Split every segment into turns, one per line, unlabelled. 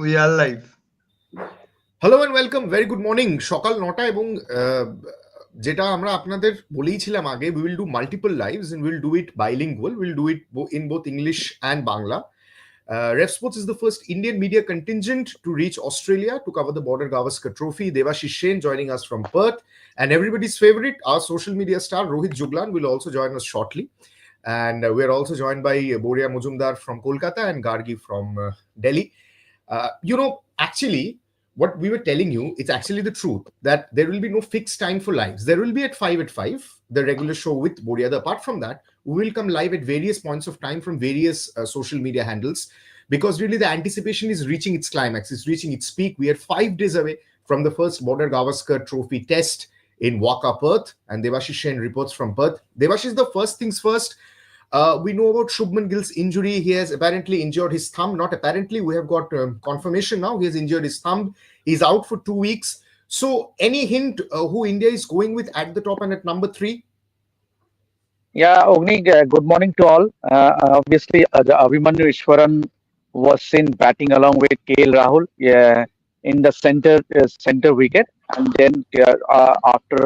We are live.
Hello and welcome, very good morning. সকাল 9টা এবং যেটা আমরা আপনাদের বলেইছিলাম আগে, we will do multiple lives and we'll do it bilingual. We'll do it in both English and Bangla. Ref Sports is the first Indian media contingent to reach Australia to cover the border Gavaskar trophy. Devashish Sen joining us from Perth, and everybody's favorite, our social media star Rohit Juglan will also join us shortly. And we're also joined by Boria Mujumdar from Kolkata and Gargi from Delhi. Actually, what we were telling you, it's actually the truth that there will be no fixed time for lives. There will be at 5 the regular show with Boria. Apart from that, we will come live at various points of time from various social media handles, because really the anticipation is reaching its climax, it's reaching its peak. We are 5 days away from the first border Gavaskar trophy test in Waka, Perth, and Devashish Sen reports from Perth. Devashish, the first things first, we know about Shubman Gill's injury. He has apparently injured his thumb. Not apparently, we have got confirmation now. He has injured his thumb. He's out for 2 weeks. So, any hint who India is going with at the top and at number 3?
Yeah, Ogni, good morning to all. Obviously, the Abhimanyu Ishwaran was seen batting along with KL Rahul in the center wicket, and then after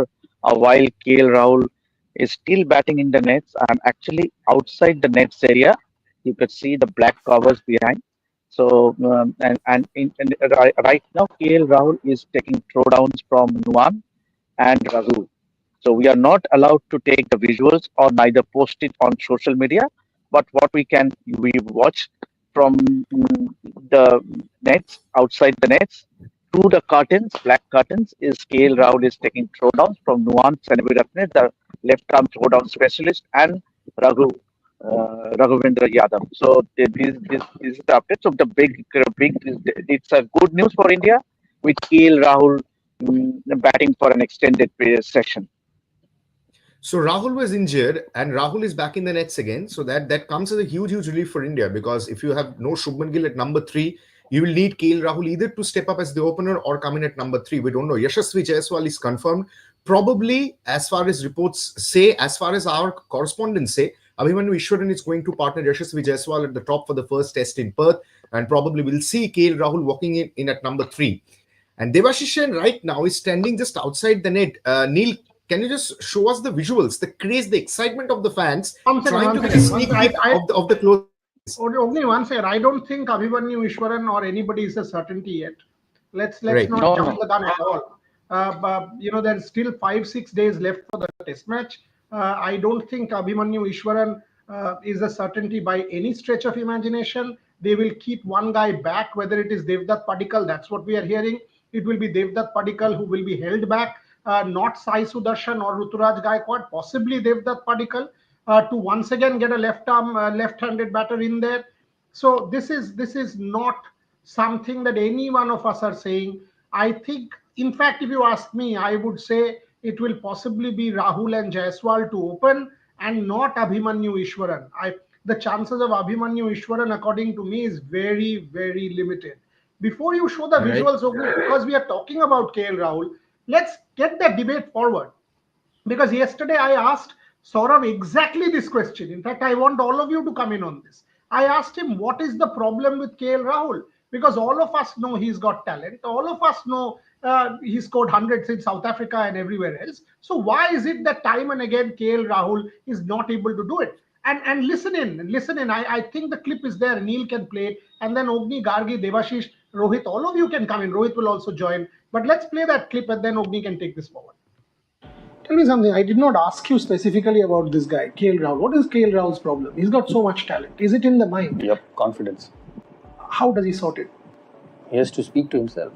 a while, KL Rahul is still batting in the nets and actually outside the nets area. You could see the black covers behind. So right now, KL Rahul is taking throwdowns from Nuan and Raghu. So we are not allowed to take the visuals or neither post it on social media. But what we watch from the nets, outside the nets, to the curtains, black curtains, is KL Rahul is taking throwdowns from Nuan Senaviratne, the left arm throwdown specialist, and Raghavendra Yadav. So this is the update. So the big, it's a good news for India with KL Rahul batting for an extended session.
So Rahul was injured and Rahul is back in the nets again. So that comes as a huge relief for India, because if you have no Shubman Gill at number 3, you will need KL Rahul either to step up as the opener or come in at number 3. We don't know. Yashasvi Jaiswal is confirmed. Probably, as far as reports say, as far as our correspondents say, Abhimanyu Ishwaran is going to partner Yashasvi Jaiswal at the top for the first test in Perth, and probably we'll see KL Rahul walking in at number 3. And Devashish Sen right now is standing just outside the net. Neil, can you just show us the visuals, the craze, the excitement of the fans trying to get a sneak peek of the close?
Only one second. I don't think Abhimanyu Ishwaran or anybody is a certainty yet. Let's not jump the gun at all. But there's still 5-6 days left for the test match. I don't think Abhimanyu Ishwaran is a certainty by any stretch of imagination. They will keep one guy back, whether it is Devdutt Padikkal. That's what we are hearing. It will be Devdutt Padikkal who will be held back. Not Sai Sudarshan or Ruturaj Gaikwad, possibly Devdutt Padikkal, to once again get a left-handed batter in there. So this is not something that any one of us are saying. I think, in fact, if you ask me, I would say it will possibly be Rahul and Jaiswal to open and not Abhimanyu Ishwaran. The chances of Abhimanyu Ishwaran, according to me, is very limited. Before you show the visuals, because we are talking about KL Rahul, let's get the debate forward. Because yesterday I asked Saurav exactly this question. In fact, I want all of you to come in on this. I asked him, what is the problem with KL Rahul? Because all of us know he's got talent. All of us know he scored hundreds in South Africa and everywhere else. So why is it that time and again KL Rahul is not able to do it? And listen in. I think the clip is there. Neil can play it. And then Ogni, Gargi, Devashish, Rohit, all of you can come in. Rohit will also join. But let's play that clip and then Ogni can take this forward.
Tell me something. I did not ask you specifically about this guy, KL Rahul. What is KL Rahul's problem? He's got so much talent. Is it in the mind?
Yep, confidence.
How does he sort it?
He has to speak to himself.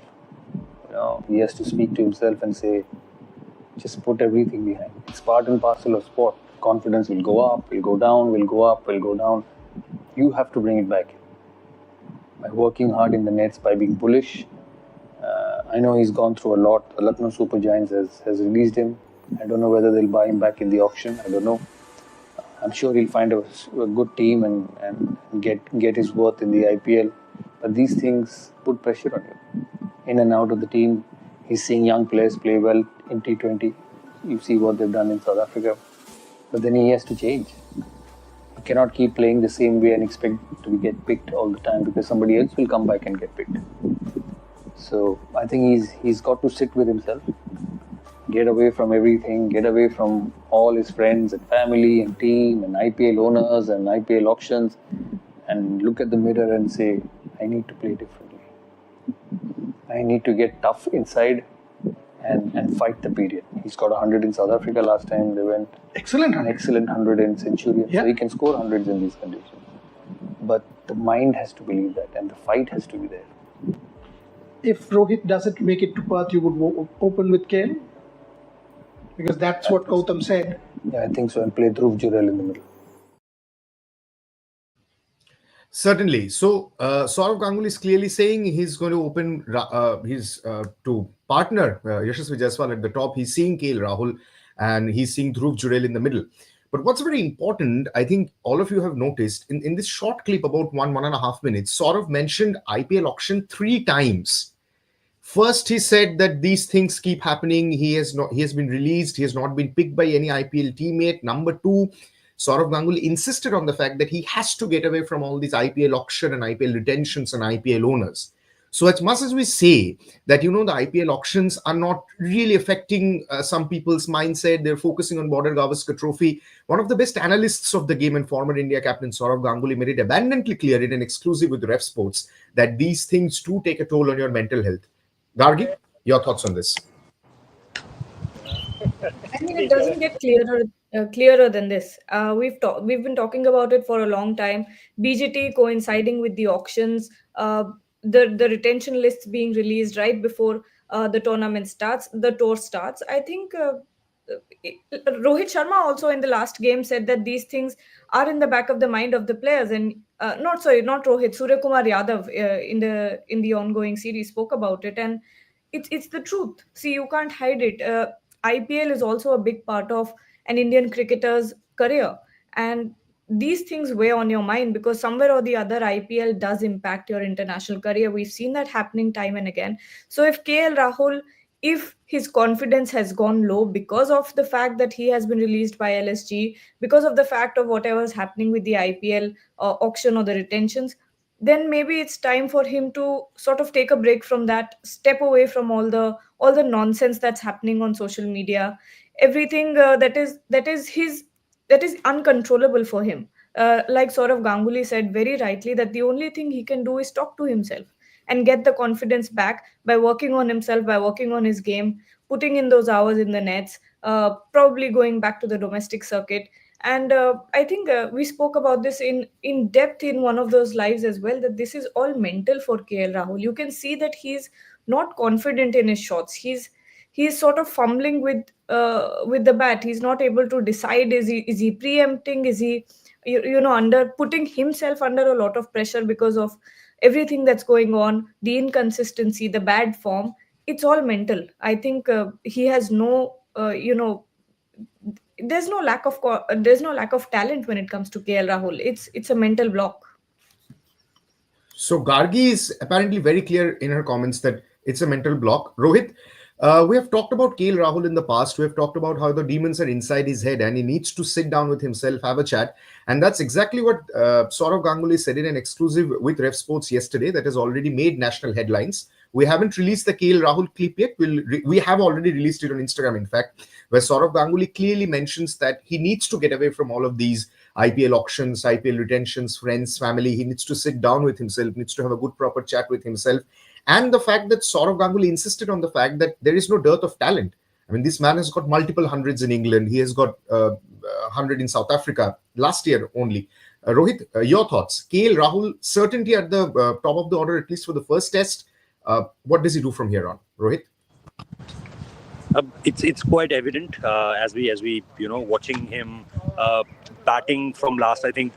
He has to speak to himself and say, just put everything behind. It's part and parcel of sport. Confidence will go up, will go down, will go up, will go down. You have to bring it back. By working hard in the nets, by being bullish. I know he's gone through a lot. The Lucknow Super Giants has released him. I don't know whether they'll buy him back in the auction. I don't know. I'm sure he'll find a good team and get his worth in the IPL. But these things put pressure on you. In and out of the team, he's seeing young players play well in T20. You see what they've done in South Africa. But then he has to change. He cannot keep playing the same way and expect to get picked all the time, because somebody else will come back and get picked. So I think he's got to sit with himself, get away from everything, get away from all his friends and family and team and IPL owners and IPL auctions, and look at the mirror and say, I need to play differently. I need to get tough inside and fight the period. He's got 100 in South Africa last time. They went
Excellent.
an excellent 100 in Centurion.
Yeah.
So he can score hundreds in these conditions. But the mind has to believe that, and the fight has to be there.
If Rohit doesn't make it to Perth, you would open with KL? Because that's what Gautam said.
Yeah, I think so. And play Dhruv Jurel in the middle.
Certainly. So Saurav Ganguly is clearly saying he's going to open his to partner Yashasvi Jaiswal at the top. He's seeing KL Rahul and he's seeing Dhruv Jurel in the middle. But what's very important, I think all of you have noticed in this short clip, about 1.5 minutes, Saurav mentioned IPL auction 3 times. First, he said that these things keep happening. He has been released. He has not been picked by any IPL teammate. Number 2, Saurav Ganguly insisted on the fact that he has to get away from all these IPL auction and IPL retentions and IPL owners. So as much as we say that, the IPL auctions are not really affecting some people's mindset, they're focusing on border Gavaskar trophy. One of the best analysts of the game and former India captain Saurav Ganguly made it abundantly clear in an exclusive with Ref Sports that these things do take a toll on your mental health. Gargi, your thoughts on this?
I mean, it doesn't get clearer than this. We've been talking about it for a long time. BGT coinciding with the auctions, the retention lists being released right before the tournament starts, the tour starts. I think Rohit Sharma also in the last game said that these things are in the back of the mind of the players, and not Rohit, Surya Kumar Yadav in the ongoing series spoke about it, and it's the truth. See, you can't hide it. IPL is also a big part of an Indian cricketer's career, and these things weigh on your mind because somewhere or the other IPL does impact your international career. We've seen that happening time and again. So if KL Rahul, if his confidence has gone low because of the fact that he has been released by LSG, because of the fact of whatever is happening with the IPL auction or the retentions, then maybe it's time for him to sort of take a break from that, step away from all the nonsense that's happening on social media, everything that is uncontrollable for him. Like Saurav Ganguly said very rightly, that the only thing he can do is talk to himself and get the confidence back by working on himself, by working on his game, putting in those hours in the nets, probably going back to the domestic circuit. And I think we spoke about this in depth in one of those lives as well, that this is all mental for KL Rahul. You can see that he's not confident in his shots. He's sort of fumbling with the bat. He's not able to decide, is he preempting, is he under putting himself under a lot of pressure because of everything that's going on, the inconsistency, the bad form. It's all mental. I think he has no there's no lack of talent when it comes to KL Rahul. It's a mental block.
So Gargi is apparently very clear in her comments that it's a mental block. Rohit, we have talked about KL Rahul in the past. We have talked about how the demons are inside his head and he needs to sit down with himself, have a chat. And that's exactly what Saurav Ganguly said in an exclusive with Ref Sports yesterday that has already made national headlines. We haven't released the KL Rahul clip yet. We have already released it on Instagram, in fact, where Saurav Ganguly clearly mentions that he needs to get away from all of these IPL auctions, IPL retentions, friends, family. He needs to sit down with himself, needs to have a good proper chat with himself. And the fact that Saurav Ganguly insisted on the fact that there is no dearth of talent. I mean, this man has got multiple hundreds in England. He has got 100 in South Africa last year only. Rohit, your thoughts? KL Rahul, certainty at the top of the order, at least for the first test. What does he do from here on? Rohit?
It's quite evident as we watching him batting from last, I think,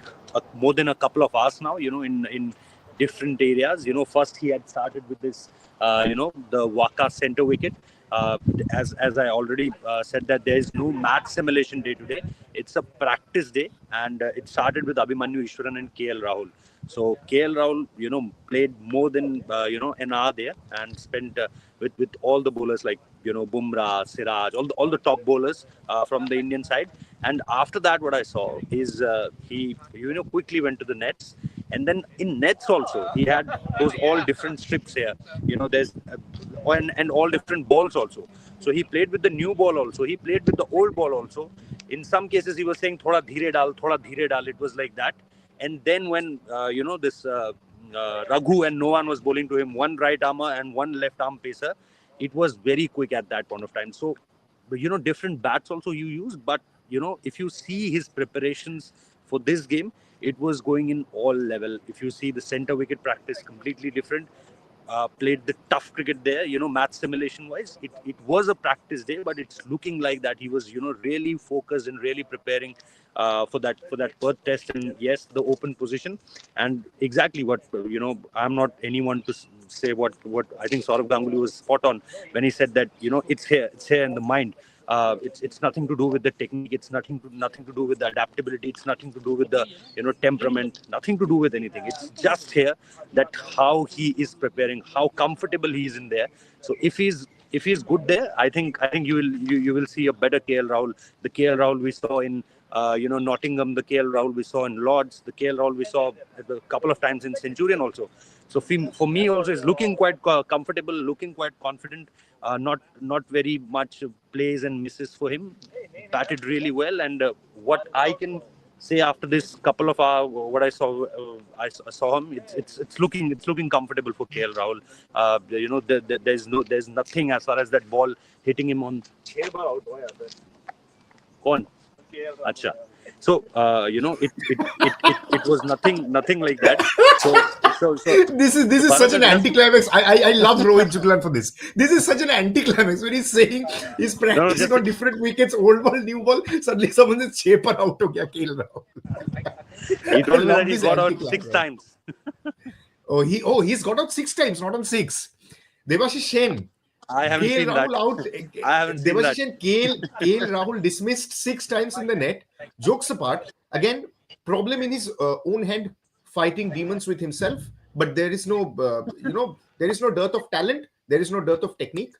more than a couple of hours now, in different areas. First he had started with this, the Waka center wicket. As I already said, that there is no match simulation day today. It's a practice day, and it started with Abhimanyu Ishwaran and KL Rahul. So KL Rahul, played more than an hour there and spent with all the bowlers like Bumrah, Siraj, all the top bowlers from the Indian side. And after that, what I saw is he quickly went to the nets. And then in nets also, he had those all different strips here. There's and all different balls also. So he played with the new ball also. He played with the old ball also. In some cases, he was saying "thoda dheere dal, thoda dheere dal." It was like that. And then when this Raghu and no one was bowling to him, one right armer and one left arm pacer, it was very quick at that point of time. So, different bats also you use, but if you see his preparations for this game, it was going in all level. If you see the center wicket practice, completely different. Played the tough cricket there, match simulation wise. It was a practice day, but it's looking like that he was, really focused and really preparing for that Perth test. And yes, the open position, and exactly what, I'm not anyone to say what I think Saurav Ganguly was spot on when he said that, it's here in the mind. It's nothing to do with the technique. It's nothing to do with the adaptability. It's nothing to do with the temperament. Nothing to do with anything. It's just here that how he is preparing, how comfortable he is in there. So if he's good there, I think you will see a better KL Rahul. The KL Rahul we saw in Nottingham, the KL Rahul we saw in Lords, the KL Rahul we saw a couple of times in Centurion also. So for me also, is looking quite comfortable, looking quite confident. Not very much plays and misses for him. Batted really well, and what I can say after this couple of hours, what I saw him. It's looking comfortable for KL Rahul. There's nothing as far as that ball hitting him on. Kaun? Acha. So it was nothing like that. So
this is such an anticlimax. I love Rohit Juglan for this. This is such an anticlimax when he's saying he's practicing on different wickets, old ball, new ball. Suddenly someone is cheaper out of KL Rahul.
He told me that he got out 6 times.
He's got out 6 times, not on 6. Devashish Sen.
I haven't seen that. I haven't seen that.
KL Rahul dismissed 6 times in the net. Jokes apart, again, problem in his own hand, fighting demons with himself. But there is no, there is no dearth of talent. There is no dearth of technique.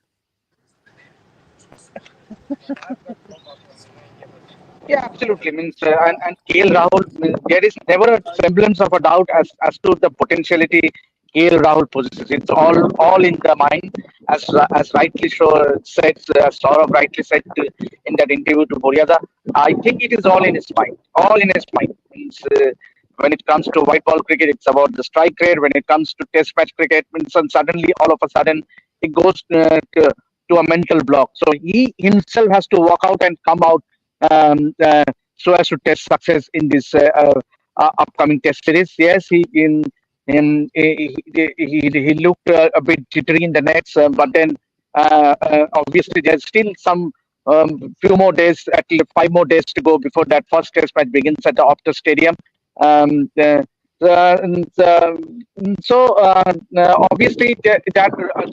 Yeah, absolutely. And KL Rahul, there is never a semblance of a doubt as to the potentiality KL Rahul possesses. It's all in the mind, as rightly said, as Saurav rightly said in that interview to Boryada. I think it is all in his mind. All in his mind. When it comes to white ball cricket, it's about the strike rate. When it comes to test match cricket, suddenly, all of a sudden, it goes to a mental block. So he himself has to walk out and come out so as to test success in this upcoming test series. Yes, he looked a bit jittery in the nets, but then obviously there's still some few more days, at least 5 more days to go before that first test match begins at the Optus Stadium. Obviously that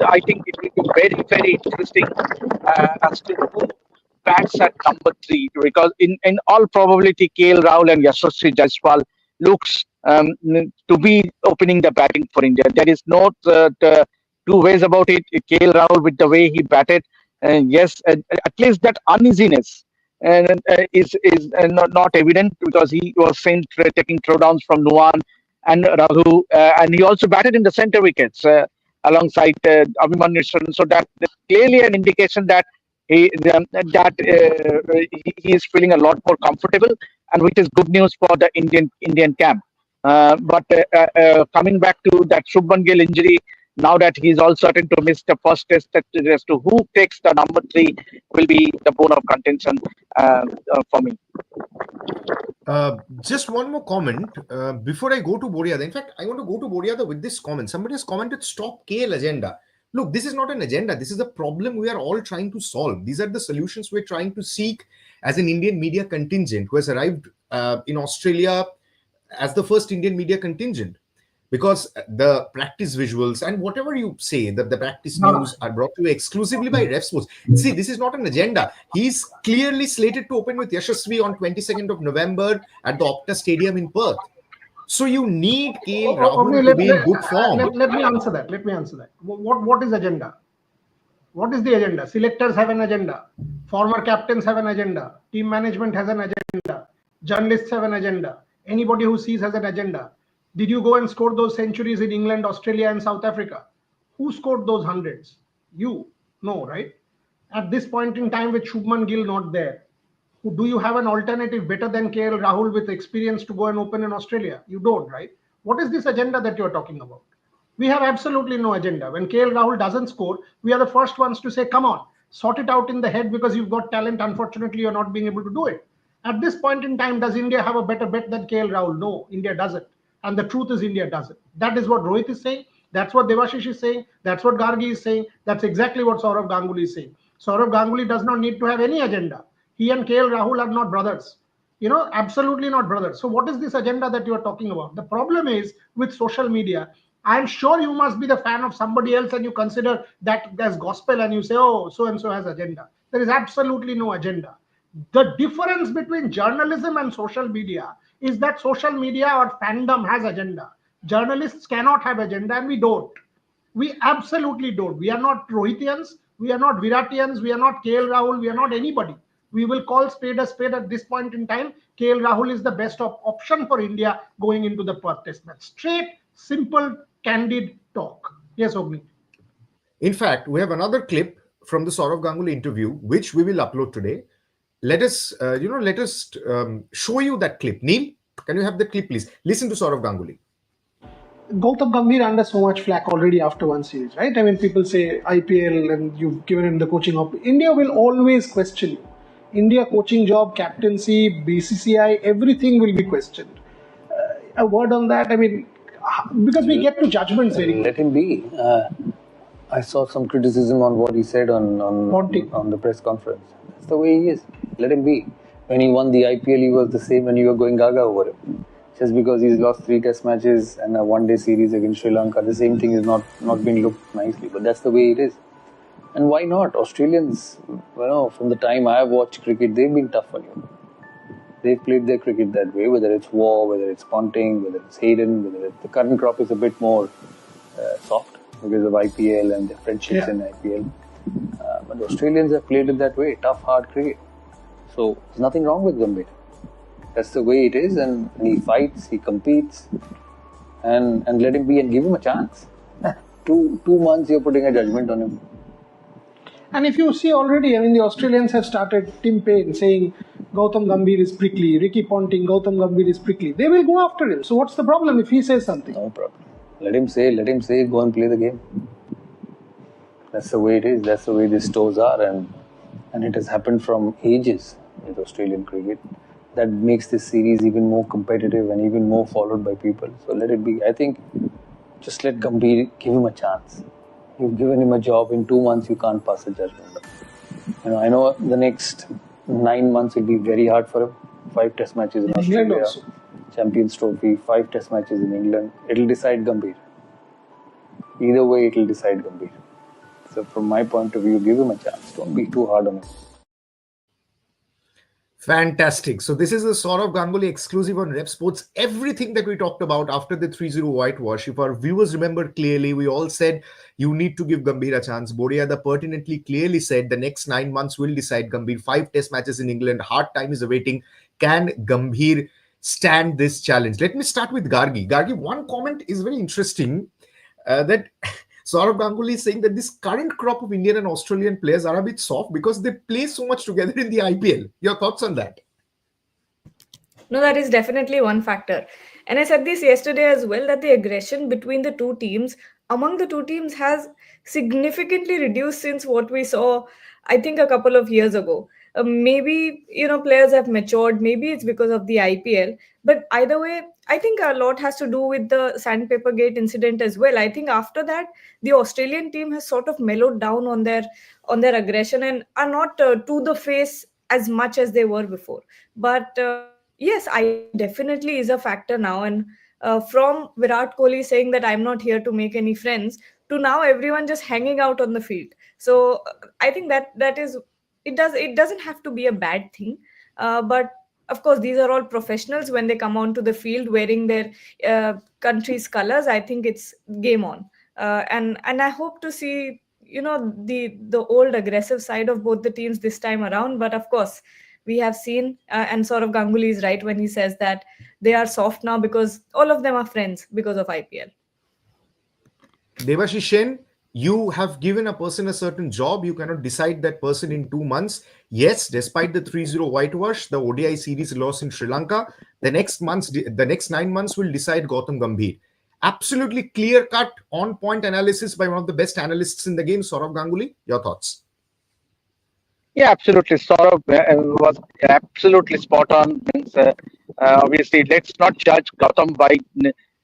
I think it will be very, very interesting as to who bats at number 3, because in all probability KL Rahul and Yashasvi Jaiswal looks to be opening the batting for India. There is no two ways about it. KL Rahul, with the way he batted, yes, at least that uneasiness is not evident, because he was seen taking throwdowns from Nuwan and Raghu, and he also batted in the centre wickets alongside Abhimanyu. So that's clearly an indication that he is feeling a lot more comfortable, and which is good news for the Indian camp. But coming back to that Shubman Gill injury, now that he's all certain to miss the first test, as to who takes the number 3 will be the bone of contention for me.
Just one more comment before I go to Boryada. In fact, I want to go to Boryada with this comment. Somebody has commented, stop KL agenda. Look, this is not an agenda. This is a problem we are all trying to solve. These are the solutions we're trying to seek as an Indian media contingent who has arrived in Australia as the first Indian media contingent. Because the practice visuals and whatever you say, the practice news are brought to you exclusively by Ref Sports. See, this is not an agenda. He's clearly slated to open with Yashasvi on 22nd of November at the Optus Stadium in Perth. So you need KL Rahul to be in good form.
Let me answer that. What is agenda? What is the agenda? Selectors have an agenda. Former captains have an agenda. Team management has an agenda. Journalists have an agenda. Anybody who sees has an agenda. Did you go and score those centuries in England, Australia, and South Africa? Who scored those hundreds? You. No, right? At this point in time, with Shubman Gill not there, do you have an alternative better than KL Rahul with experience to go and open in Australia? You don't, right? What is this agenda that you're talking about? We have absolutely no agenda. When KL Rahul doesn't score, we are the first ones to say, come on, sort it out in the head because you've got talent. Unfortunately, you're not being able to do it. At this point in time, does India have a better bet than KL Rahul? No, India doesn't. And the truth is, India doesn't. That is what Rohit is saying. That's what Devashish is saying. That's what Gargi is saying. That's exactly what Saurav Ganguly is saying. Saurav Ganguly does not need to have any agenda. He and KL Rahul are not brothers. Absolutely not brothers. So what is this agenda that you are talking about? The problem is with social media. I'm sure you must be the fan of somebody else and you consider that as gospel and you say, oh, so and so has agenda. There is absolutely no agenda. The difference between journalism and social media is that social media or fandom has agenda. Journalists cannot have agenda, and we don't. We absolutely don't. We are not Rohitians, we are not Viratians, we are not KL Rahul, we are not anybody. We will call spade a spade at this point in time. KL Rahul is the best option for India going into the Perth Test match. Straight, simple, candid talk. Yes, Ogni.
In fact, we have another clip from the Saurav Ganguly interview, which we will upload today. Let us show you that clip. Neil, can you have the clip, please? Listen to Saurav Ganguly.
Gautam Gambhir under so much flack already after one series, right? I mean, people say IPL and you've given him the coaching op. India will always question you. India coaching job, captaincy, BCCI, everything will be questioned. A word on that? I mean, because we get to judgments very quickly.
Let him be. I saw some criticism on what he said on the press conference. That's the way he is. Let him be. When he won the IPL, he was the same when you were going gaga over him. Just because he's lost 3 test matches and a one-day series against Sri Lanka, the same thing is not being looked nicely. But that's the way it is. And why not? Australians, from the time I have watched cricket, they've been tough on you. They've played their cricket that way, whether it's War, whether it's Ponting, whether it's Hayden, the current crop is a bit more soft because of IPL and the friendships in IPL. But the Australians have played it that way, tough, hard cricket. So there's nothing wrong with Gambhir. That's the way it is, and he fights, he competes, and let him be and give him a chance. 2 months you're putting a judgment on him.
And if you see already, I mean, the Australians have started Tim Payne saying Gautam Gambhir is prickly, Ricky Ponting, Gautam Gambhir is prickly. They will go after him. So what's the problem if he says something?
No problem. Let him say, go and play the game. That's the way it is. That's the way these tours are, and it has happened from ages with Australian cricket. That makes this series even more competitive and even more followed by people. So let it be. I think just let Gambhir, give him a chance. You've given him a job. In 2 months, you can't pass a judgment. I know the next 9 months will be very hard for him. 5 test matches in Australia, Champions Trophy, 5 test matches in England. It'll decide Gambhir. Either way, it'll decide Gambhir. So from my point of view, give him a chance. Don't be too hard on him.
Fantastic. So this is a Saurav Ganguly exclusive on Rep Sports. Everything that we talked about after the 3-0 whitewash, if our viewers remember clearly, we all said you need to give Gambhir a chance. Bodiada pertinently clearly said the next 9 months will decide Gambhir. 5 test matches in England. Hard time is awaiting. Can Gambhir stand this challenge? Let me start with Gargi. Gargi, one comment is very interesting that Saurav Ganguly is saying that this current crop of Indian and Australian players are a bit soft because they play so much together in the IPL. Your thoughts on that?
No, that is definitely one factor. And I said this yesterday as well, that the aggression between the two teams, among the two teams, has significantly reduced since what we saw, I think, a couple of years ago. Maybe, players have matured. Maybe it's because of the IPL. But either way, I think a lot has to do with the Sandpaper Gate incident as well. I think after that, the Australian team has sort of mellowed down on their aggression and are not to the face as much as they were before. But yes, I definitely is a factor now. And from Virat Kohli saying that I'm not here to make any friends to now everyone just hanging out on the field. So I think that is it doesn't have to be a bad thing, but of course these are all professionals. When they come onto the field wearing their country's colors, I think it's game on, and I hope to see the old aggressive side of both the teams this time around. But of course We have seen, and Saurav Ganguly is right when he says that they are soft now because all of them are friends because of IPL.
Devashish Sen, you have given a person a certain job. You cannot decide that person in 2 months. Yes, despite the 3-0 whitewash, the ODI series loss in Sri Lanka, the next 9 months will decide Gautam Gambhir. Absolutely clear cut, on point analysis by one of the best analysts in the game, Saurav Ganguly. Your thoughts?
Yeah, absolutely. Saurabh was absolutely spot on. Means, obviously, let's not judge Gautam by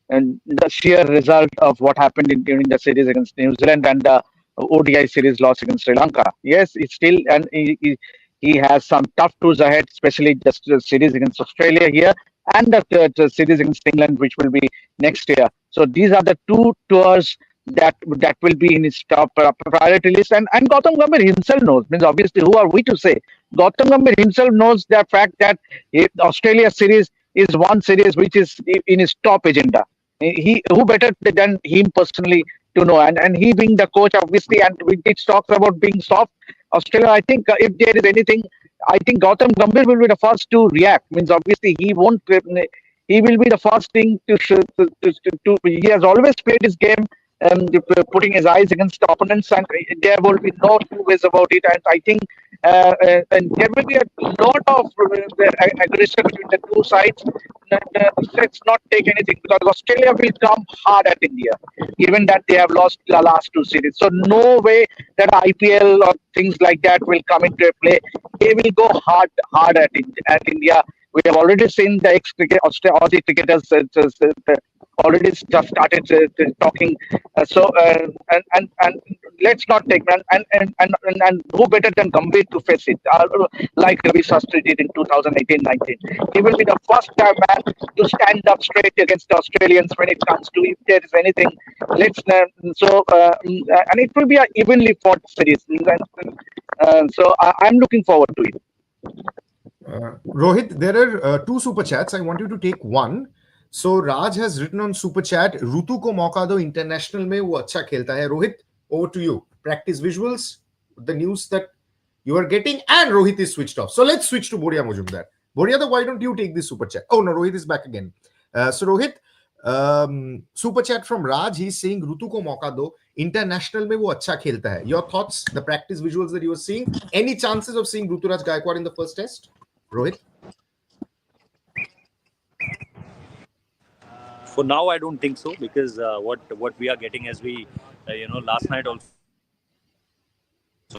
the sheer result of what happened during the series against New Zealand and the ODI series loss against Sri Lanka. Yes, it's still, and he has some tough tours ahead, especially just the series against Australia here and the series against England, which will be next year. So these are the two tours that will be in his top priority list. And Gautam Gambhir himself knows. Means obviously, who are we to say? Gautam Gambhir himself knows the fact that the Australia series is one series which is in his top agenda. He who better than him personally to know. And he being the coach, obviously, and we did talk about being soft. Australia, I think if there is anything, I think Gautam Gambhir will be the first to react. Means obviously he won't. He will be the first thing to. He has always played his game putting his eyes against the opponents, and there will be no two ways about it. And I think and there will be a lot of aggression between the two sides. Let's not take anything because Australia will come hard at India, given that they have lost the last two series. So no way that IPL or things like that will come into play. They will go hard at India. We have already seen the Aussie cricketers already just started talking. And let's not take and who better than Gambhir to face it, like Ravi Shastri did in 2018-19. He will be the first man to stand up straight against the Australians when it comes to if there is anything. And it will be an evenly fought series. So I'm looking forward to it.
Rohit, there are two super chats. I want you to take one. So Raj has written on super chat, Rutu ko mauka do international mein wo acha khelta hai. Rohit, over to you. Practice visuals, the news that you are getting, and Rohit is switched off. So let's switch to Boria Mujumdar. Boria, why don't you take this super chat? Oh no, Rohit is back again. So Rohit, super chat from Raj. He's saying Rutu ko mauka do international mein wo acha khelta hai. Your thoughts, the practice visuals that you are seeing. Any chances of seeing Ruturaj Gaikwad in the first test? Rohit?
For now, I don't think so, because what we are getting, as we last night also,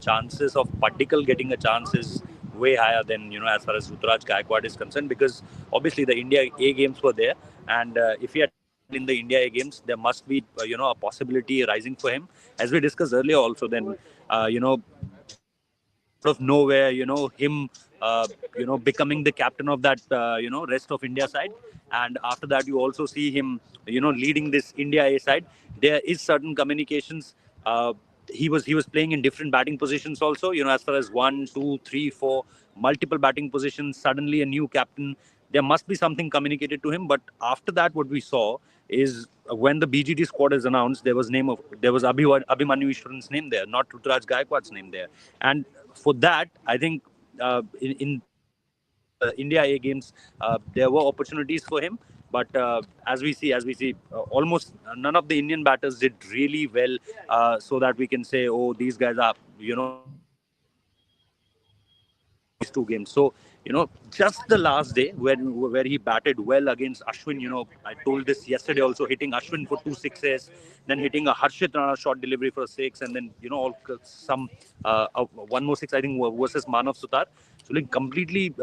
chances of Paddikal getting a chance is way higher than as far as Ruturaj Gaikwad is concerned, because obviously the India A games were there, and if he had in the India A games, there must be a possibility rising for him, as we discussed earlier also. Then out of nowhere, him becoming the captain of that rest of India side, and after that you also see him leading this India A side. There is certain communications. He was playing in different batting positions also, as far as 1, 2, 3, 4 multiple batting positions. Suddenly a new captain, there must be something communicated to him. But after that, what we saw is when the BGT squad is announced, there was Abhimanyu Ishwaran's name there, not Ruturaj Gaikwad's name there. And for that, I think in India A games, there were opportunities for him. But as we see, almost none of the Indian batters did really well, so that we can say, oh, these guys are, these two games. So, just the last day where he batted well against Ashwin, I told this yesterday also, hitting Ashwin for 2 sixes, then hitting a Harshit Rana short delivery for a 6, and then, one more 6, I think, versus Manav Sutar. So, like, completely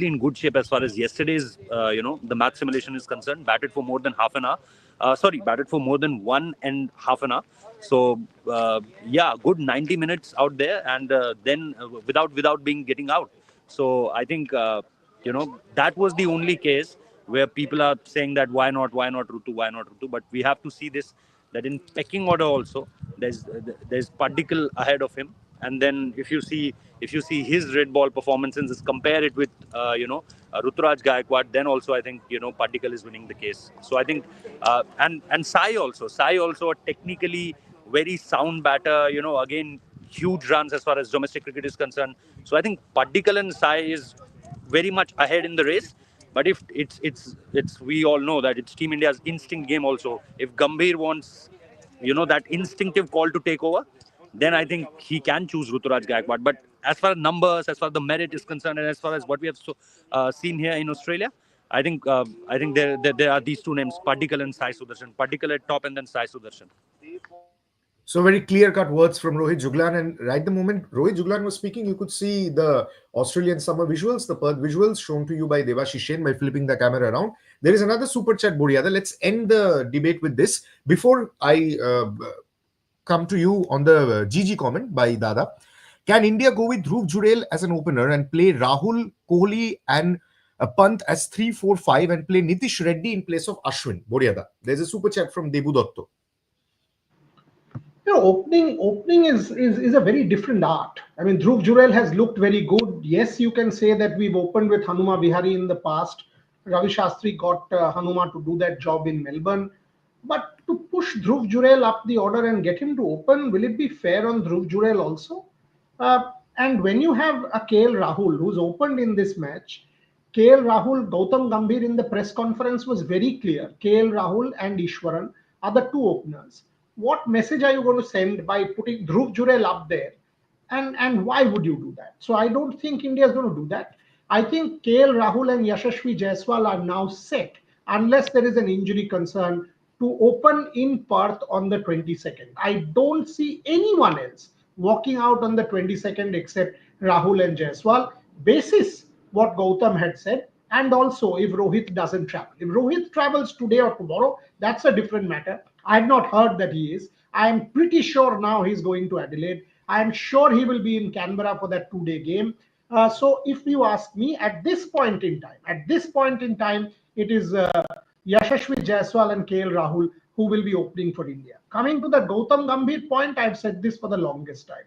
in good shape as far as yesterday's, the match simulation is concerned. Batted for more than half an hour. Batted for more than 1.5 an hour. So, good 90 minutes out there, and then without getting out. So I think that was the only case where people are saying that why not Rutu. But we have to see this, that in pecking order also there's Paddikal ahead of him, and then if you see his red ball performances, compare it with Ruturaj Gaikwad, then also I think Paddikal is winning the case. So I think and Sai also a technically very sound batter, again huge runs as far as domestic cricket is concerned. So I think Padikkal and Sai is very much ahead in the race. But if it's we all know that it's Team India's instinct game also. If Gambhir wants, that instinctive call to take over, then I think he can choose Ruturaj Gaikwad. But as far as numbers, as far as the merit is concerned, and as far as what we have seen here in Australia, I think there are these two names, Padikkal and Sai Sudarshan. Padikkal at top and then Sai Sudarshan.
So very clear-cut words from Rohit Juglan, and right the moment Rohit Juglan was speaking, you could see the Australian summer visuals, the Perth visuals shown to you by Devashish Sen by flipping the camera around. There is another super chat, Boriada. Let's end the debate with this. Before I come to you on the GG comment by Dada, can India go with Dhruv Jurel as an opener and play Rahul, Kohli and Pant as 3-4-5 and play Nitish Reddy in place of Ashwin? Boriada. There's a super chat from Debu Dotto.
Opening is a very different art. I mean, Dhruv Jurel has looked very good. Yes, you can say that we've opened with Hanuma Vihari in the past. Ravi Shastri got Hanuma to do that job in Melbourne. But to push Dhruv Jurel up the order and get him to open, will it be fair on Dhruv Jurel also? And when you have a KL Rahul who's opened in this match, KL Rahul, Gautam Gambhir in the press conference was very clear. KL Rahul and Ishwaran are the two openers. What message are you going to send by putting Dhruv Jurel up there? And why would you do that? So I don't think India is going to do that. I think KL Rahul and Yashasvi Jaiswal are now set, unless there is an injury concern, to open in Perth on the 22nd. I don't see anyone else walking out on the 22nd except Rahul and Jaiswal, basis what Gautam had said, and also if Rohit doesn't travel. If Rohit travels today or tomorrow, that's a different matter. I have not heard that he is. I am pretty sure now he's going to Adelaide. I am sure he will be in Canberra for that 2-day game. So if you ask me, at this point in time, it is Yashasvi Jaiswal and KL Rahul who will be opening for India. Coming to the Gautam Gambhir point, I've said this for the longest time.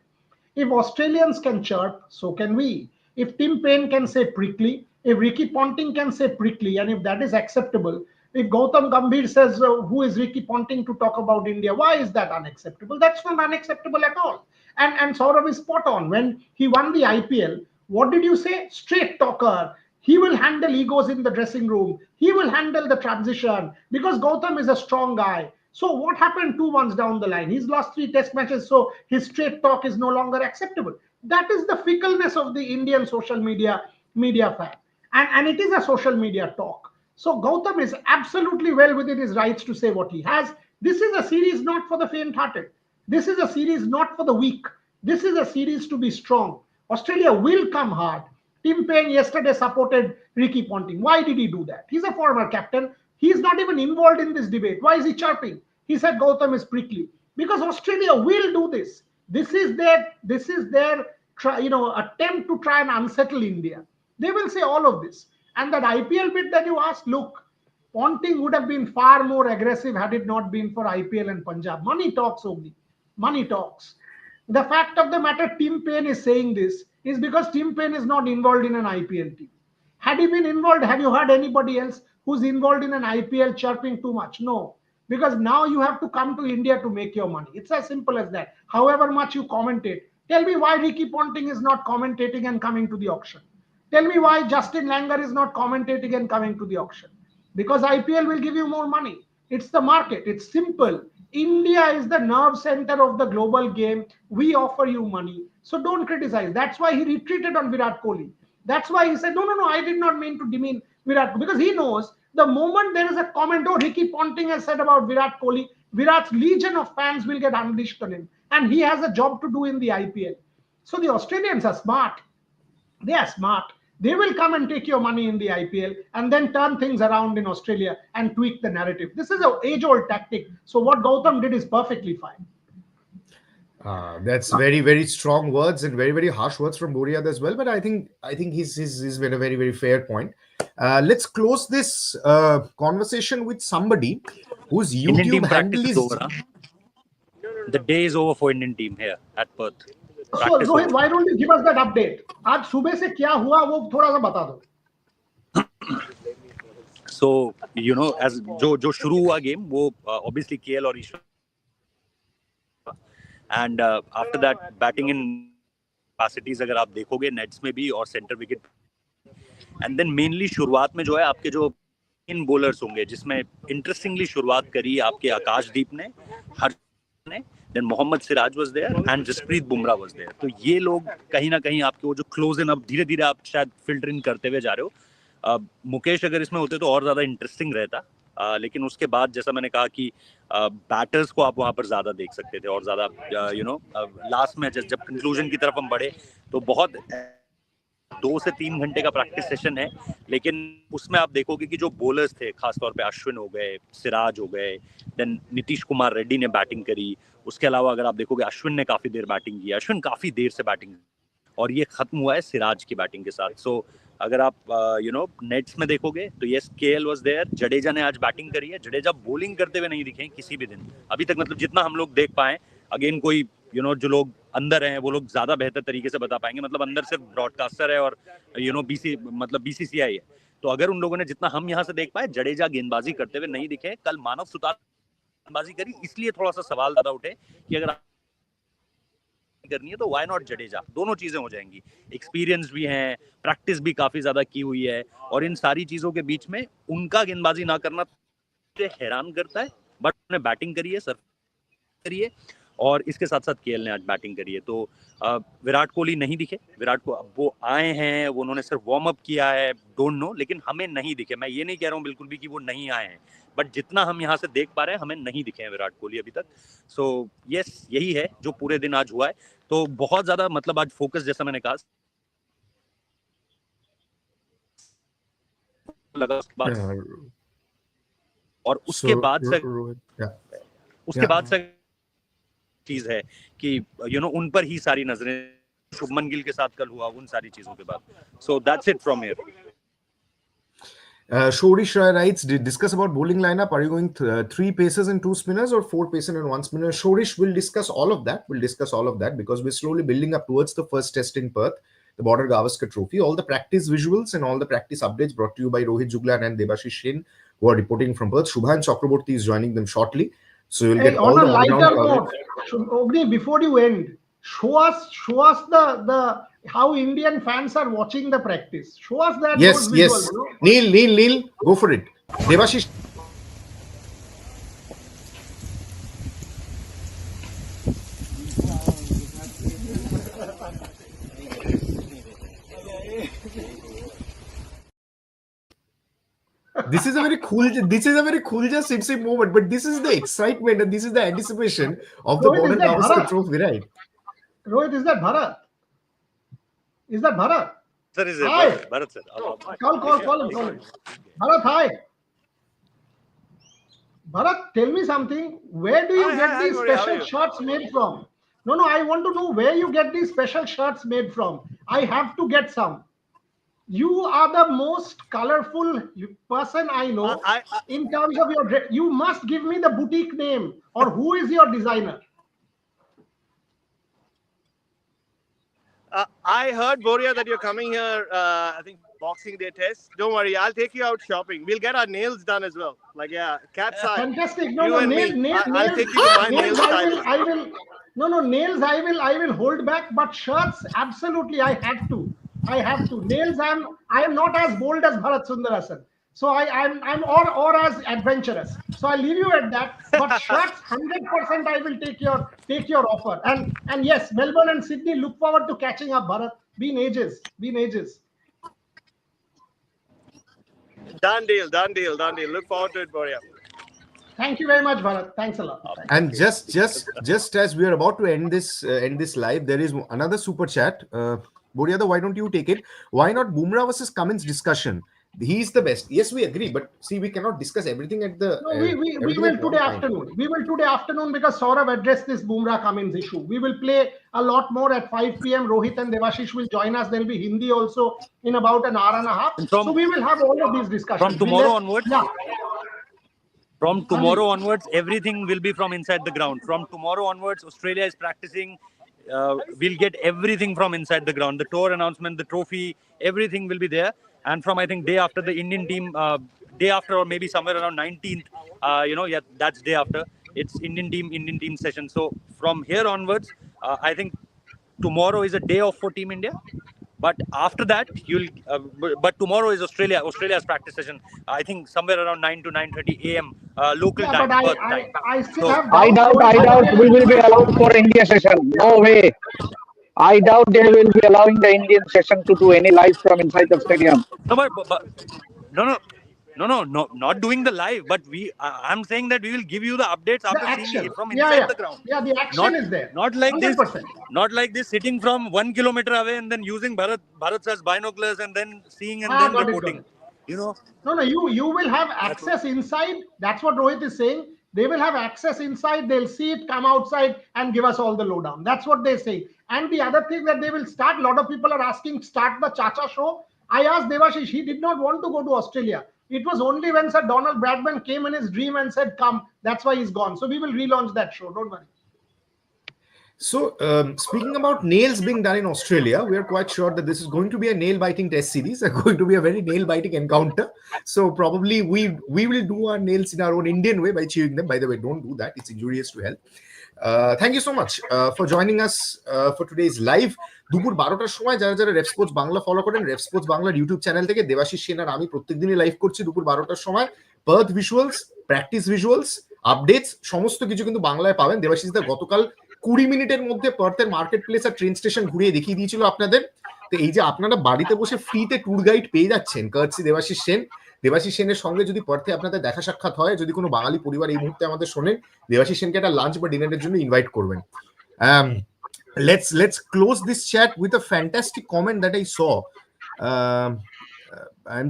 If Australians can chirp, so can we. If Tim Paine can say prickly, if Ricky Ponting can say prickly, and if that is acceptable, if Gautam Gambhir says, who is Ricky Ponting to talk about India? Why is that unacceptable? That's not unacceptable at all. And Saurav is spot on. When he won the IPL, what did you say? Straight talker. He will handle egos in the dressing room. He will handle the transition because Gautam is a strong guy. So what happened 2 months down the line? He's lost 3 test matches, so his straight talk is no longer acceptable. That is the fickleness of the Indian social media fan. And it is a social media talk. So Gautam is absolutely well within his rights to say what he has. This is a series not for the faint-hearted. This is a series not for the weak. This is a series to be strong. Australia will come hard. Tim Paine yesterday supported Ricky Ponting. Why did he do that? He's a former captain. He's not even involved in this debate. Why is he chirping? He said Gautam is prickly. Because Australia will do this. This is their attempt to try and unsettle India. They will say all of this. And that IPL bit that you asked, look, Ponting would have been far more aggressive had it not been for IPL and Punjab. Money talks only. Money talks. The fact of the matter, Tim Paine is saying this is because Tim Paine is not involved in an IPL team. Had he been involved, have you heard anybody else who's involved in an IPL chirping too much? No. Because now you have to come to India to make your money. It's as simple as that. However much you commentate. Tell me why Ricky Ponting is not commentating and coming to the auction. Tell me why Justin Langer is not commentating and coming to the auction. Because IPL will give you more money. It's the market. It's simple. India is the nerve center of the global game. We offer you money. So don't criticize. That's why he retreated on Virat Kohli. That's why he said, no, I did not mean to demean Virat Kohli. Because he knows the moment there is a comment, Ricky Ponting has said about Virat Kohli, Virat's legion of fans will get unleashed on him. And he has a job to do in the IPL. So the Australians are smart. They are smart. They will come and take your money in the IPL and then turn things around in Australia and tweak the narrative. This is an age-old tactic. So what Gautam did is perfectly fine.
That's very, very strong words and very, very harsh words from Boriada as well. But I think he's made a very, very fair point. Let's close this conversation with somebody whose YouTube handle is...
over, huh? The day is over for Indian team here at Perth.
So Rohit, why don't you give us that update? आज सुबह से क्या हुआ वो थोड़ा सा बता दो.
So as जो शुरू हुआ गेम वो obviously KL और ईश्वर And after that, batting in capacities अगर आप देखोगे नेट्स में भी और centre wicket, and then mainly शुरुआत में जो है आपके जो इन बॉलर्स होंगे, जिसमें इंटरेस्टिंगली शुरुआत करी आपके आकाशदीप ने, हर्ष ने, then Mohammed Siraj was there and Jasprit Bumrah was there. तो ये लोग कहीं ना कहीं आपके वो जो क्लोज इन, अब धीरे धीरे आप शायद फिल्टर इन करते हुए जा रहे हो. मुकेश अगर इसमें होते तो और ज्यादा इंटरेस्टिंग रहता. लेकिन उसके बाद जैसा मैंने कहा कि बैटर्स को आप वहां पर ज्यादा देख सकते थे और ज्यादा लास्ट में जब कंक्लूजन की तरफ हम बढ़े तो बहुत 2 से 3 घंटे का प्रैक्टिस सेशन है, लेकिन उसमें आप देखोगे कि जो बॉलर्स थे, खासतौर पे अश्विन हो गए, सिराज हो गए, देन नीतीश कुमार रेड्डी ने बैटिंग करी. उसके अलावा अगर आप देखोगे अश्विन ने काफी देर बैटिंग की, अश्विन काफी देर से बैटिंग, और ये खत्म हुआ है सिराज की बैटिंग के साथ. सो अगर आप नेट्स में देखोगे तो ये केएल वाज देयर, जडेजा ने आज बैटिंग करी है. जडेजा बॉलिंग करते हुए नहीं दिखे किसी भी दिन अभी तक, मतलब जितना हम लोग देख पाए. अगेन कोई जो लोग अंदर हैं वो लोग ज्यादा बेहतर तरीके से बता पाएंगे, मतलब अंदर सिर्फ ब्रॉडकास्टर है और बीसीसीआई है. तो अगर उन लोगों ने जितना हम यहाँ से देख पाए, जडेजा गेंदबाजी करते हुए नहीं दिखे. कल मानव सुतार गेंदबाजी करी, इसलिए थोड़ा सा सवाल ज्यादा उठे कि अगर करनी है तो व्हाई नॉट जडेजा. दोनों चीजें हो जाएंगी, एक्सपीरियंस भी है, प्रैक्टिस भी काफी ज्यादा की हुई है, और इन सारी चीजों के बीच में उनका गेंदबाजी ना करना हैरान करता है. बट उन्होंने बैटिंग करी है, सर्व करी है, और इसके साथ साथ केएल ने आज बैटिंग करी है. तो विराट कोहली नहीं दिखे. विराट को वो आए हैं, वो उन्होंने सिर्फ वार्म अप किया है, डोंट नो, लेकिन हमें नहीं दिखे. मैं ये नहीं कह रहा हूँ बिल्कुल भी कि वो नहीं आए हैं, बट जितना हम यहाँ से देख पा रहे हैं हमें नहीं दिखे हैं विराट कोहली अभी तक. सो यस, यही है जो पूरे दिन आज हुआ है. तो बहुत ज्यादा मतलब आज फोकस, जैसा मैंने कहा, लगा उसके बाद, और उसके बाद से चीज है कि उन पर ही सारी नजरें, शुभमन गिल के साथ कल हुआ, उन सारी चीजों के बाद. So that's it from here.
Shorish writes, discuss about bowling lineup. Are you going 3 pacers and 2 spinners or 4 pacers and 1 spinner? Shorish will discuss all of that. We'll discuss all of that because we're slowly building up towards the first test in Perth, the Border Gavaskar Trophy. All the practice visuals and all the practice updates brought to you by Rohit Juglan and Debashish Shin, who are reporting from Perth. Shubhan Chakraborty is joining them shortly. So you'll get all
on
the
a lighter
note.
Ogni, before you end, show us the how Indian fans are watching the practice. Show us that.
Yes,
visuals,
yes. Neil, go for it. Debashish. This is a very cool just sim moment, but this is the excitement and this is the anticipation of the Border Gavaskar Trophy, right?
Rohit, is that Bharat? Is that Bharat?
Sir, is it
Hi.
Bharat sir?
Call him. Bharat, hi. Bharat, tell me something. Where do you get these special shirts made from? No, I want to know where you get these special shirts made from. I have to get some. You are the most colorful person I know. In terms of your dress, you must give me the boutique name or who is your designer.
I heard, Boria, that you're coming here, I think, Boxing Day test. Don't worry, I'll take you out shopping. We'll get our nails done as well. Like, cat's eye.
Fantastic.
I'll take you to my nail style.
Nails I will hold back, but shirts, absolutely, I have to. Nails, I am not as bold as Bharat Sundarasan. So I'm or as adventurous. So I'll leave you at that. But shirts, 100% I will take your offer. And yes, Melbourne and Sydney, look forward to catching up, Bharat. Been ages.
Done deal. Look forward to it, Boria.
Thank you very much, Bharat. Thanks a lot.
And just as we are about to end this live, there is another super chat. Boria, why don't you take it? Why not Bumrah versus Cummins discussion? He's the best. Yes, we agree, but see, we cannot discuss everything at the.
No, we will today afternoon. We will today afternoon because Saurav addressed this Bumrah Cummins issue. We will play a lot more at 5 p.m. Rohit and Devashish will join us. There will be Hindi also in about an hour and a half. So we will have all of these discussions.
From tomorrow onwards.
Yeah.
From tomorrow onwards, everything will be from inside the ground. From tomorrow onwards, Australia is practicing. We'll get everything from inside the ground. The tour announcement, the trophy, everything will be there. And from, I think, day after the Indian team, day after or maybe somewhere around 19th, that's day after. it's Indian team session. So from here onwards, I think tomorrow is a day off for Team India. But after that, but tomorrow is Australia's practice session. I think somewhere around 9 to 9:30 a.m. Local
Yeah,
time,
but
Perth time.
I still
So
have
I
doubts.
doubt we will be allowed for India session. No way. I doubt they will be allowing the Indian session to do any live from inside the stadium.
no, but no, not doing the live. But I'm saying that we will give you the updates
The
after seeing
action.
it from
Yeah,
inside
yeah.
the ground.
Yeah, the action
Not
is there.
not like this.
100%.
Not like this, sitting from 1 kilometer away and then using Bharat as binoculars and then seeing and then
Got
reporting.
it.
You know.
No, you will have access inside. That's what Rohit is saying. They will have access inside. They'll see it, come outside, and give us all the lowdown. That's what they say. And the other thing that they will start, a lot of people are asking, start the Chacha show. I asked Devashish, he did not want to go to Australia. It was only when Sir Donald Bradman came in his dream and said, come. That's why he's gone. So we will relaunch that show. Don't worry.
So, speaking about nails being done in Australia, we are quite sure that this is going to be a nail-biting test series, going to be a very nail-biting encounter. So, probably we will do our nails in our own Indian way by chewing them. By the way, don't do that; it's injurious to health. Thank you so much for joining us for today's live. দুপুর 12টার সময় যারা যারা রেফ sports Bangla follow করেন, রেফ sports বাংলার YouTube channel থেকে দেবাশিস সেন আর আমি প্রত্যেকদিনই live করছি দুপুর 12টার সময়। Partha visuals, practice visuals, updates সমস্ত কিছু কিন্তু বাংলায় পাবেন। দেবাশিস দা গতকাল 20 মিনিটের মধ্যে পার্থের মার্কেট প্লেস আর ট্রেন স্টেশন ঘুরিয়ে দেখিয়ে দিয়েছিল আপনাদের। তো এই যে আপনারা বাড়িতে বসে ফ্রিতে ট্যুর গাইড পেয়ে যাচ্ছেন কার্টসি দেবাশিস সেন। দেবাশিস সেনের সঙ্গে যদি পার্থে আপনাদের দেখা সাক্ষাৎ হয়, যদি কোনো বাঙালি পরিবার এই মুহূর্তে আমাদের শোনেন, দেবাশিস সেনকে একটা লাঞ্চ বা ডিনারের জন্য ইনভাইট করবেন। Let's close this chat with a fantastic comment that I saw. I'm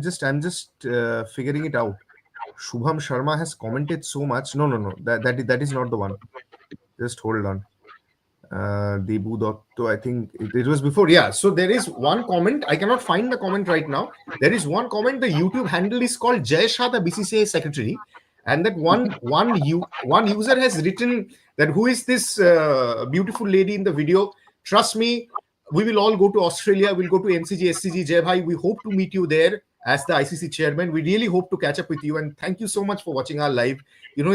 just figuring it out. Shubham Sharma has commented so much. No, that is not the one. Just hold on. Debu Dotto, I think it was before. Yeah, so there is one comment. I cannot find the comment right now. There is one comment. The YouTube handle is called Jay Shah, the BCCI secretary, and that one user has written that who is this beautiful lady in the video? Trust me, we will all go to Australia. We'll go to MCG, SCG, Jai Bhai. We hope to meet you there as the ICC chairman. We really hope to catch up with you, and thank you so much for watching our live. You know,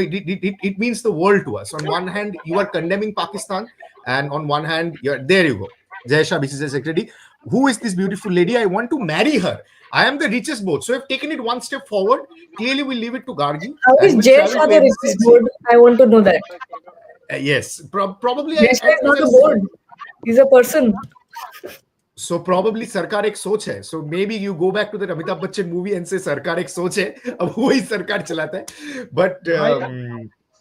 it means the world to us. On one hand, you are condemning Pakistan, and on one hand, there you go. Jai Shah, BCCI secretary. Who is this beautiful lady? I want to marry her. I am the richest boat. So I've taken it one step forward. Clearly, we'll leave it to Gargi.
How is Jay Shah the richest board? I want to know that.
Yes, probably.
Jay Shah is not a board. He's a person.
So probably Sarkar ek soch hai. So maybe you go back to the Amitabh Bachchan movie and say Sarkar ek soch hai. Ab wahi Sarkar chalata hai. But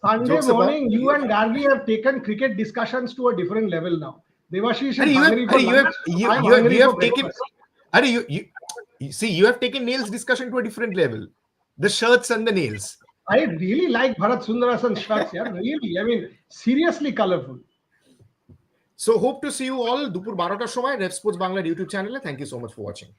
Sunday morning, you and Gargi have taken cricket discussions to a different level now. Devashish is hungry for lunch.
You have taken. You have taken nails discussion to a different level. The shirts and the nails.
I really like Bharat Sundarasan's shirts. Yeah, really. I mean, seriously colorful.
So hope to see you all দুপুর 12টার সময় রেফ sports বাংলার YouTube চ্যানেলে। Thank you so much for watching.